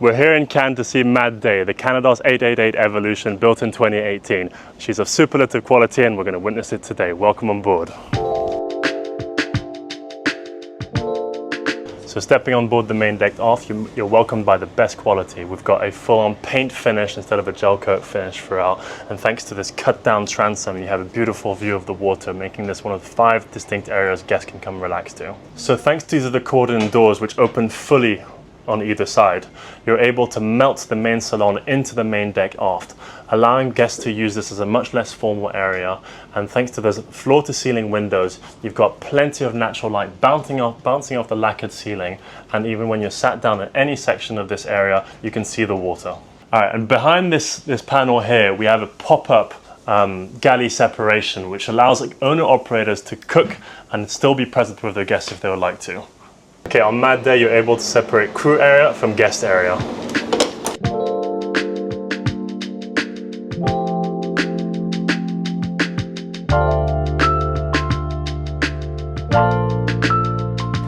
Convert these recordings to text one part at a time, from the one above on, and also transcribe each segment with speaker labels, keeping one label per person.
Speaker 1: We're here in Cannes to see Mad Day, the Canados 888 Evolution built in 2018. She's of superlative quality and we're going to witness it today. Welcome on board. So stepping on board the main deck aft, you're welcomed by the best quality. We've got a full-on paint finish instead of a gel coat finish throughout. And thanks to this cut-down transom, you have a beautiful view of the water, making this one of 5 distinct areas guests can come relax to. So thanks to the Accordion doors, which open fully on either side, you're able to melt the main salon into the main deck aft, allowing guests to use this as a much less formal area. And thanks to those floor-to-ceiling windows, you've got plenty of natural light bouncing off the lacquered ceiling, and even when you're sat down in any section of this area, you can see the water. All right, and behind this panel here, we have a pop-up galley separation, which allows owner-operators to cook and still be present with their guests if they would like to. Okay, on Mad Day, you're able to separate crew area from guest area.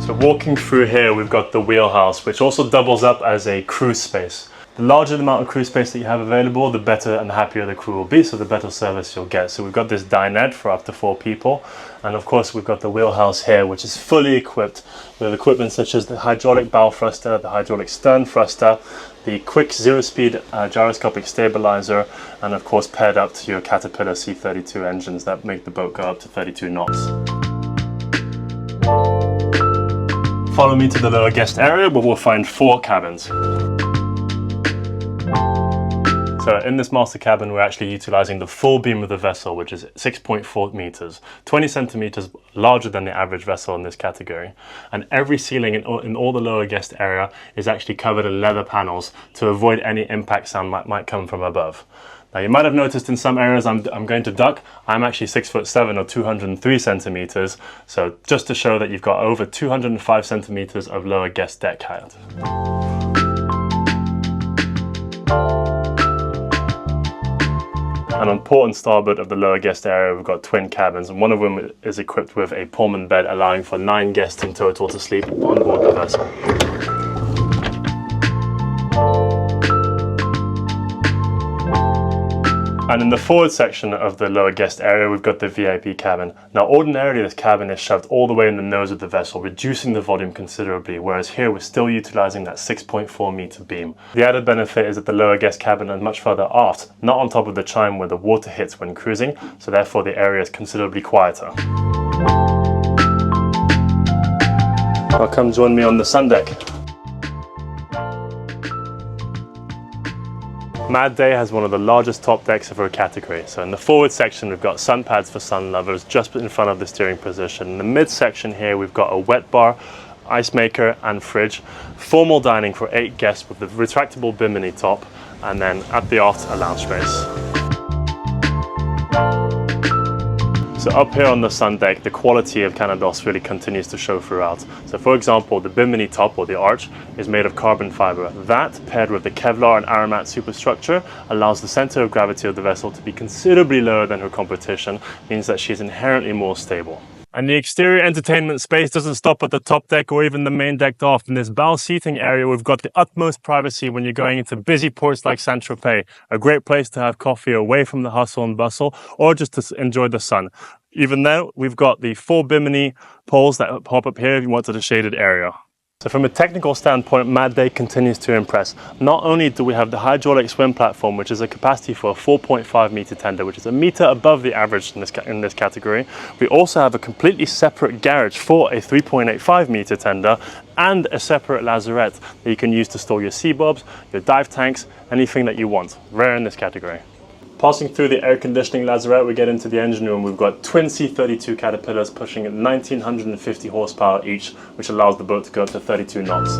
Speaker 1: So walking through here, we've got the Wheelhouse, which also doubles up as a crew space. The larger the amount of crew space that you have available, the better and happier the crew will be, so the better service you'll get. So we've got this dinette for up to 4 people. And of course, we've got the Wheelhouse here, which is fully equipped with equipment such as the hydraulic bow thruster, the hydraulic stern thruster, the quick 0-speed gyroscopic stabilizer, and of course paired up to your Caterpillar C32 engines that make the boat go up to 32 knots. Follow me to the lower guest area where we'll find 4 cabins. So in this master cabin, we're actually utilizing the full beam of the vessel, which is 6.4 meters, 20 centimeters larger than the average vessel in this category. And every ceiling in all the lower guest area is actually covered in leather panels to avoid any impact sound might come from above. Now you might have noticed in some areas I'm going to duck. I'm actually 6'7" or 203 centimeters. So just to show that you've got over 205 centimeters of lower guest deck height. And on port and starboard of the lower guest area, we've got twin cabins, and one of them is equipped with a Pullman bed, allowing for 9 guests in total to sleep on board the vessel. And in the forward section of the lower guest area, we've got the VIP cabin. Now, ordinarily, this cabin is shoved all the way in the nose of the vessel, reducing the volume considerably, whereas here we're still utilizing that 6.4 meter beam. The added benefit is that the lower guest cabin is much further aft, not on top of the chime where the water hits when cruising, so therefore the area is considerably quieter. Now come join me on the sun deck. Mad Day has one of the largest top decks of her category. So in the forward section, we've got sun pads for sun lovers just in front of the steering position. In the mid section here, we've got a wet bar, ice maker and fridge, formal dining for 8 guests with the retractable bimini top, and then at the aft, a lounge space. So up here on the sun deck, the quality of Canados really continues to show throughout. So for example, the bimini top or the arch is made of carbon fiber. That, paired with the Kevlar and Aramat superstructure, allows the center of gravity of the vessel to be considerably lower than her competition, means that she's inherently more stable. And the exterior entertainment space doesn't stop at the top deck or even the main deck aft. In this bow seating area, we've got the utmost privacy when you're going into busy ports like Saint-Tropez. A great place to have coffee away from the hustle and bustle, or just to enjoy the sun. Even though we've got the 4 bimini poles that pop up here if you want to the shaded area. So from a technical standpoint, Mad Day continues to impress. Not only do we have the hydraulic swim platform, which is a capacity for a 4.5 meter tender, which is a meter above the average in this category, we also have a completely separate garage for a 3.85 meter tender and a separate lazarette that you can use to store your sea bobs, your dive tanks, anything that you want. Rare in this category. Passing through the air conditioning lazarette, we get into the engine room. We've got twin C32 Caterpillars pushing at 1950 horsepower each, which allows the boat to go up to 32 knots.